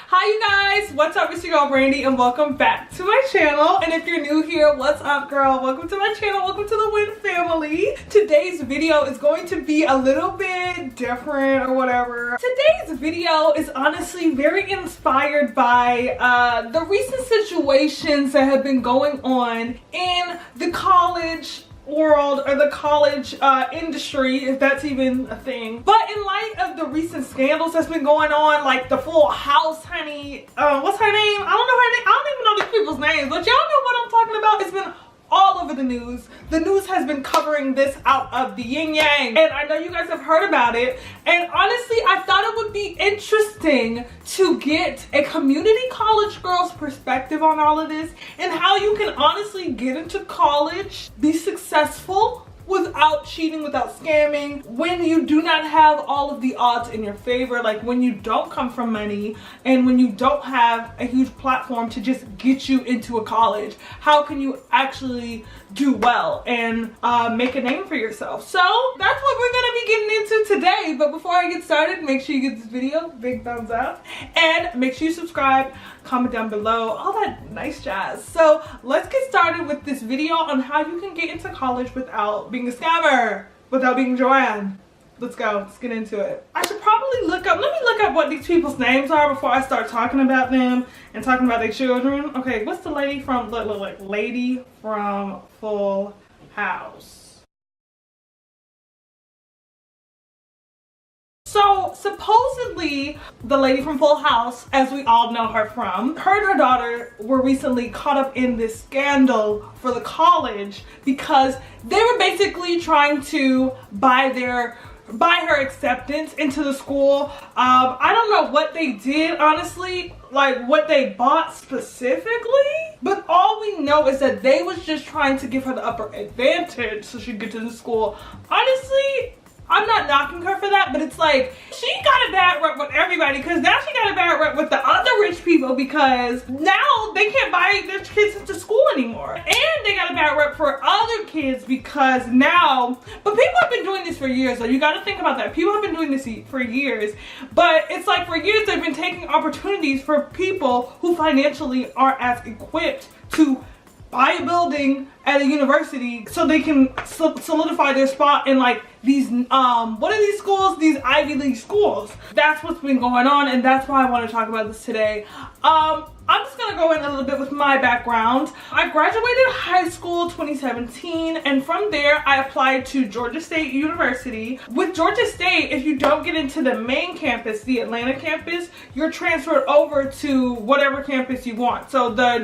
Hi you guys, what's up? It's your girl Brandy and welcome back to my channel. And if you're new here, what's up girl? Welcome to my channel, welcome to the Win family. Today's video is going to be a little bit different or whatever. Today's video is honestly very inspired by the recent situations that have been going on in the college world or the college industry, if that's even a thing. But in light of the recent scandals that's been going on, like the Full House honey, what's her name? I don't know her name. I don't even know these people's names, but y'all know what I'm talking about. It's been all over the news. The news has been covering this out of the yin yang, and I know you guys have heard about it. And honestly, I thought it would be interesting to get a community college girl's perspective on all of this and how you can honestly get into college, be successful without cheating, without scamming, when you do not have all of the odds in your favor, like when you don't come from money and when you don't have a huge platform to just get you into a college. How can you actually do well and make a name for yourself? So that's what we're gonna be getting into today. But before I get started, make sure you give this video a big thumbs up and make sure you subscribe, comment down below, all that nice jazz. So let's get started with this video on how you can get into college without being a scammer, without being Joanne. Let's go, let's get into it. I should probably let me look up what these people's names are before I start talking about them and talking about their children. Okay, what's the lady from, look, lady from Full House. So supposedly the lady from Full House, as we all know her from, her and her daughter were recently caught up in this scandal for the college because they were basically trying to buy her acceptance into the school. I don't know what they did, honestly, like what they bought specifically, but all we know is that they was just trying to give her the upper advantage so she could get to the school. Honestly, I'm not knocking her for that, but it's like she got a bad rep with everybody because now she got a bad rep with the other rich people because now they can't buy their kids into school anymore. And they got a bad rep for other kids because now, but people have been doing this for years, so you got to think about that. People have been doing this for years, but it's like for years they've been taking opportunities for people who financially aren't as equipped to buy a building at a university so they can solidify their spot in like these what are these schools? These Ivy League schools. That's what's been going on, and that's why I want to talk about this today. I'm just gonna go in a little bit with my background. I graduated high school 2017, and from there I applied to Georgia State University. With Georgia State, if you don't get into the main campus, the Atlanta campus, you're transferred over to whatever campus you want. So the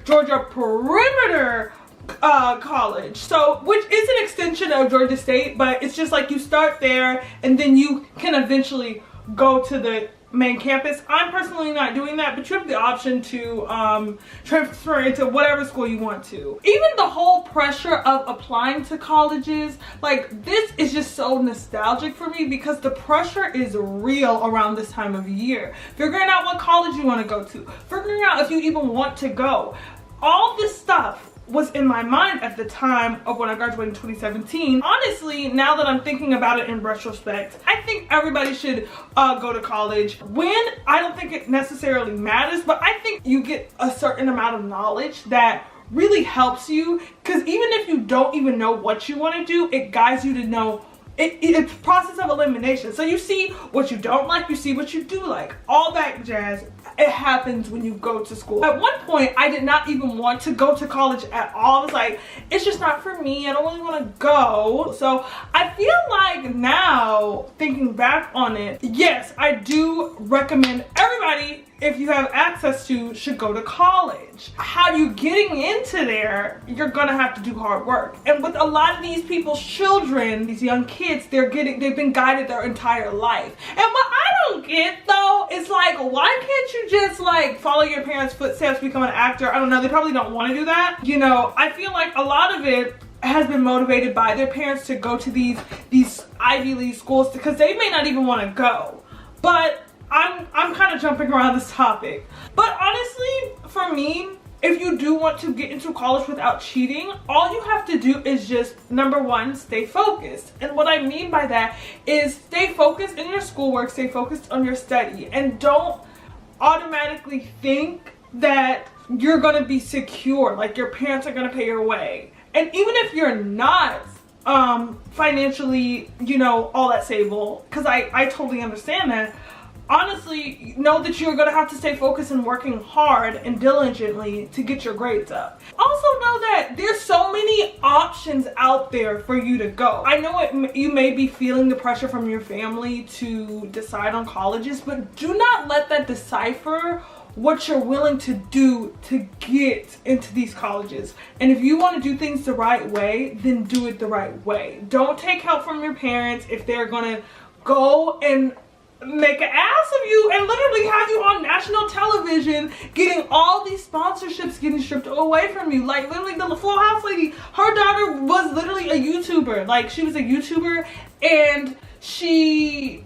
Georgia Perimeter college, so which is an extension of Georgia State, but it's just like you start there and then you can eventually go to the main campus. I'm personally not doing that, but you have the option to transfer into whatever school you want to. Even the whole pressure of applying to colleges, like this is just so nostalgic for me because the pressure is real around this time of year. Figuring out what college you want to go to, figuring out if you even want to go. All this stuff was in my mind at the time of when I graduated in 2017. Honestly, now that I'm thinking about it in retrospect, I think everybody should go to college. When, I don't think it necessarily matters, but I think you get a certain amount of knowledge that really helps you, because even if you don't even know what you want to do, it guides you to know. It's a process of elimination. So you see what you don't like, you see what you do like. All that jazz, it happens when you go to school. At one point, I did not even want to go to college at all. I was like, it's just not for me. I don't really want to go. So I feel like now, thinking back on it, yes, I do recommend everybody, if you have access to, should go to college. How you getting into there, you're gonna have to do hard work. And with a lot of these people's children, these young kids, they've been guided their entire life. And what I don't get though is like, why can't you just like follow your parents' footsteps, become an actor? I don't know, they probably don't want to do that. You know, I feel like a lot of it has been motivated by their parents to go to these Ivy League schools because they may not even want to go. But I'm kind of jumping around this topic. But honestly, for me, if you do want to get into college without cheating, all you have to do is just, number one, stay focused. And what I mean by that is stay focused in your schoolwork, stay focused on your study, and don't automatically think that you're gonna be secure, like your parents are gonna pay your way. And even if you're not financially, you know, all that stable, because I totally understand that, honestly, know that you're gonna have to stay focused and working hard and diligently to get your grades up. Also know that there's so many options out there for you to go. I know you may be feeling the pressure from your family to decide on colleges, but do not let that decipher what you're willing to do to get into these colleges. And if you want to do things the right way, then do it the right way. Don't take help from your parents if they're gonna go and make an ass of you and literally have you on national television getting all these sponsorships getting stripped away from you. Like literally the Full House lady, her daughter was literally a YouTuber. Like she was a YouTuber and she's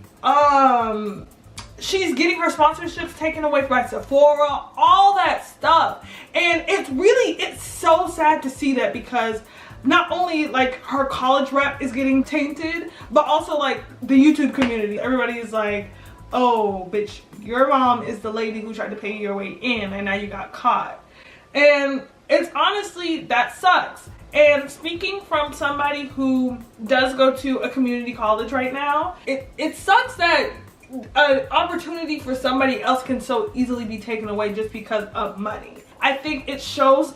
getting her sponsorships taken away by Sephora, all that stuff. And it's so sad to see that, because not only like her college rep is getting tainted, but also like the YouTube community. Everybody is like, oh bitch, your mom is the lady who tried to pay your way in and now you got caught. And it's honestly, that sucks. And speaking from somebody who does go to a community college right now, it sucks that an opportunity for somebody else can so easily be taken away just because of money. I think it shows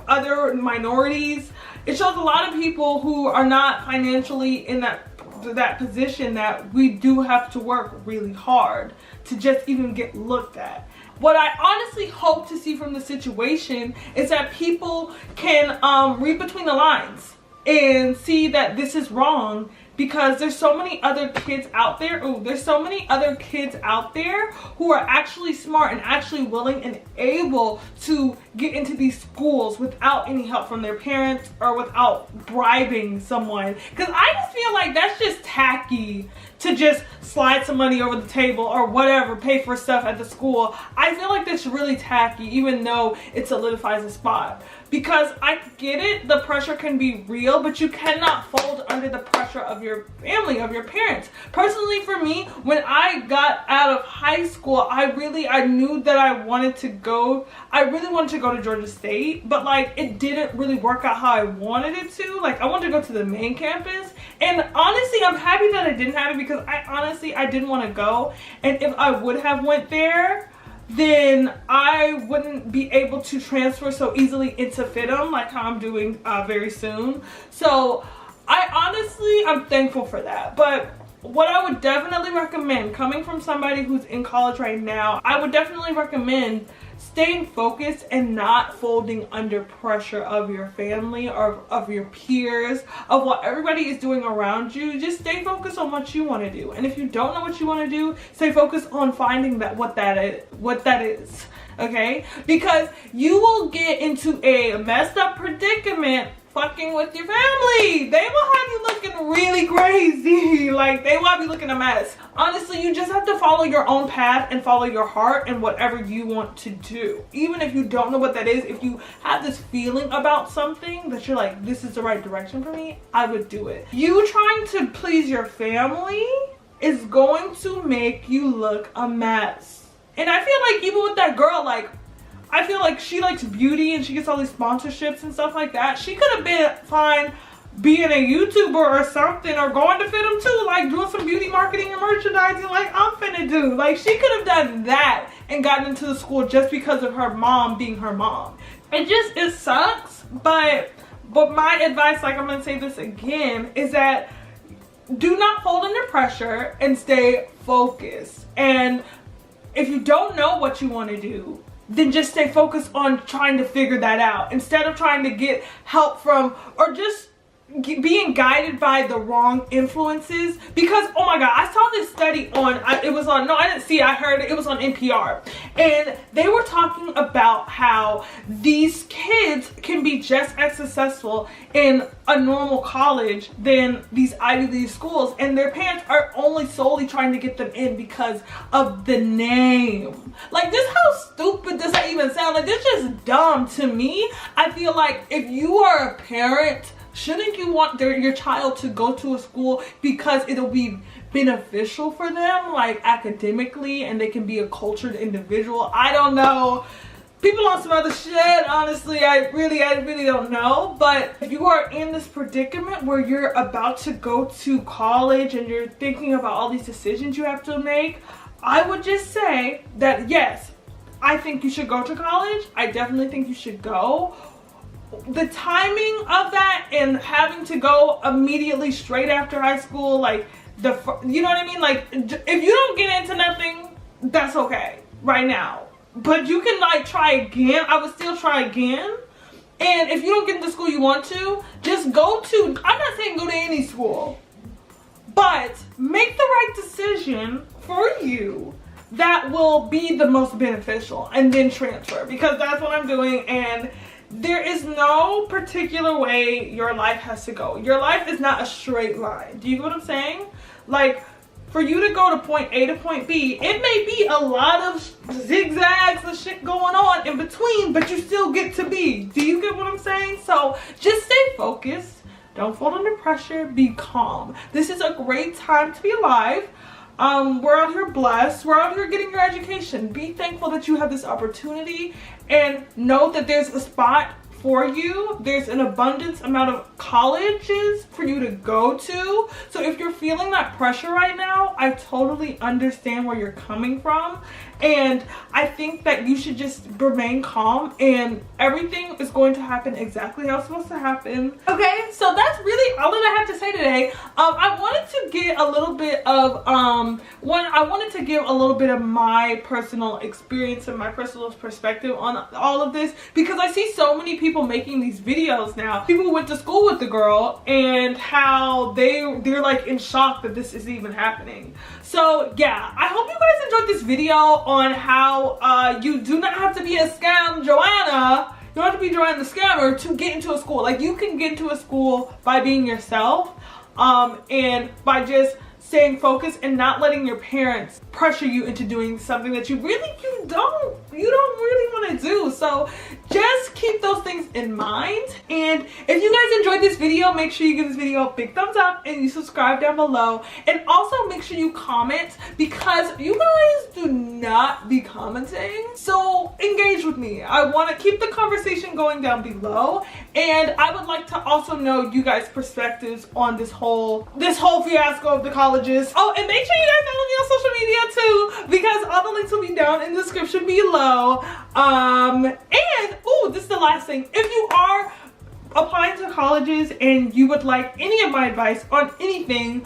other minorities, it shows a lot of people who are not financially in that position that we do have to work really hard to just even get looked at. What I honestly hope to see from the situation is that people can read between the lines and see that this is wrong, because there's so many other kids out there. There's so many other kids out there who are actually smart and actually willing and able to get into these schools without any help from their parents or without bribing someone. Because I just feel like that's just tacky to just slide some money over the table or whatever, pay for stuff at the school. I feel like that's really tacky, even though it solidifies a spot. Because I get it, the pressure can be real, but you cannot fold under the pressure of your family, of your parents. Personally, for me, when I got out of high school, I knew that I really wanted to go to Georgia State, but like it didn't really work out how I wanted it to. Like I wanted to go to the main campus, and honestly, I'm happy that I didn't have it, because I didn't want to go. And if I would have went there, then I wouldn't be able to transfer so easily into FIDM like how I'm doing very soon. So I'm thankful for that. But what I would definitely recommend, coming from somebody who's in college right now, I would definitely recommend staying focused and not folding under pressure of your family or of your peers, of what everybody is doing around you. Just stay focused on what you want to do. And if you don't know what you want to do, stay focused on finding what that is, okay? Because you will get into a messed up predicament fucking with your family. They will have you looking really crazy. Like they will have you looking a mess. Honestly, you just have to follow your own path and follow your heart and whatever you want to do. Even if you don't know what that is, if you have this feeling about something that you're like, this is the right direction for me, I would do it. You trying to please your family is going to make you look a mess. And I feel like even with that girl, like, I feel like she likes beauty and she gets all these sponsorships and stuff like that. She could have been fine being a YouTuber or something, or going to FIDM too, like doing some beauty marketing and merchandising like I'm finna do. Like she could have done that and gotten into the school just because of her mom being her mom. It sucks, but my advice, like I'm gonna say this again, is that do not fold under pressure and stay focused. And if you don't know what you want to do, then just stay focused on trying to figure that out instead of trying to get help from, or just being guided by the wrong influences. Because oh my god, I saw this study I heard it was on NPR, and they were talking about how these kids can be just as successful in a normal college than these Ivy League schools, and their parents are only solely trying to get them in because of the name. Like, this, how stupid does that even sound? Like, this is just dumb to me. I feel like if you are a parent, shouldn't you want your child to go to a school because it'll be beneficial for them, like academically, and they can be a cultured individual. I don't know. People on some other shit, honestly, I really don't know. But if you are in this predicament where you're about to go to college and you're thinking about all these decisions you have to make, I would just say that yes, I think you should go to college. I definitely think you should go. The timing of that and having to go immediately straight after high school, like you know what I mean? Like, if you don't get into nothing, that's okay right now. But you can like try again. I would still try again. And if you don't get into school you want to, just go to, I'm not saying go to any school, but make the right decision for you that will be the most beneficial, and then transfer, because that's what I'm doing. And there is no particular way your life has to go. Your life is not a straight line. Do you get what I'm saying? Like, for you to go to point A to point B, it may be a lot of zigzags and shit going on in between, but you still get to B. Do you get what I'm saying? So just stay focused. Don't fall under pressure. Be calm. This is a great time to be alive. We're out here blessed. We're out here getting your education. Be thankful that you have this opportunity, and know that there's a spot for you. There's an abundance amount of colleges for you to go to. So if you're feeling that pressure right now, I totally understand where you're coming from. And I think that you should just remain calm, and everything is going to happen exactly how it's supposed to happen. Okay, so that's really all that I have to say today. I wanted to get a little bit of I wanted to give a little bit of my personal experience and my personal perspective on all of this, because I see so many people making these videos now. People who went to school with the girl, and how they're like in shock that this is even happening. So yeah, I hope you guys enjoyed this video on how you do not have to be a scam Joanna. You don't have to be Joanna the scammer to get into a school. Like, you can get into a school by being yourself, and by just staying focused and not letting your parents pressure you into doing something that you don't really want to do. So just keep those things in mind. And if you guys enjoyed this video, make sure you give this video a big thumbs up and you subscribe down below. And also make sure you comment, because you guys do not be commenting. So engage with me. I want to keep the conversation going down below, and I would like to also know you guys' perspectives on this whole fiasco of the colleges. Oh, and make sure you guys follow me on social media too, because all the links will be down in the description below. And this is the last thing. If you are applying to colleges and you would like any of my advice on anything,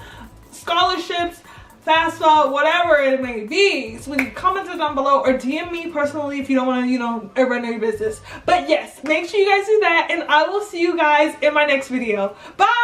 scholarships, FAFSA, whatever it may be, so leave comments down below, or DM me personally if you don't want to, everybody know your business. But yes, make sure you guys do that, and I will see you guys in my next video. Bye!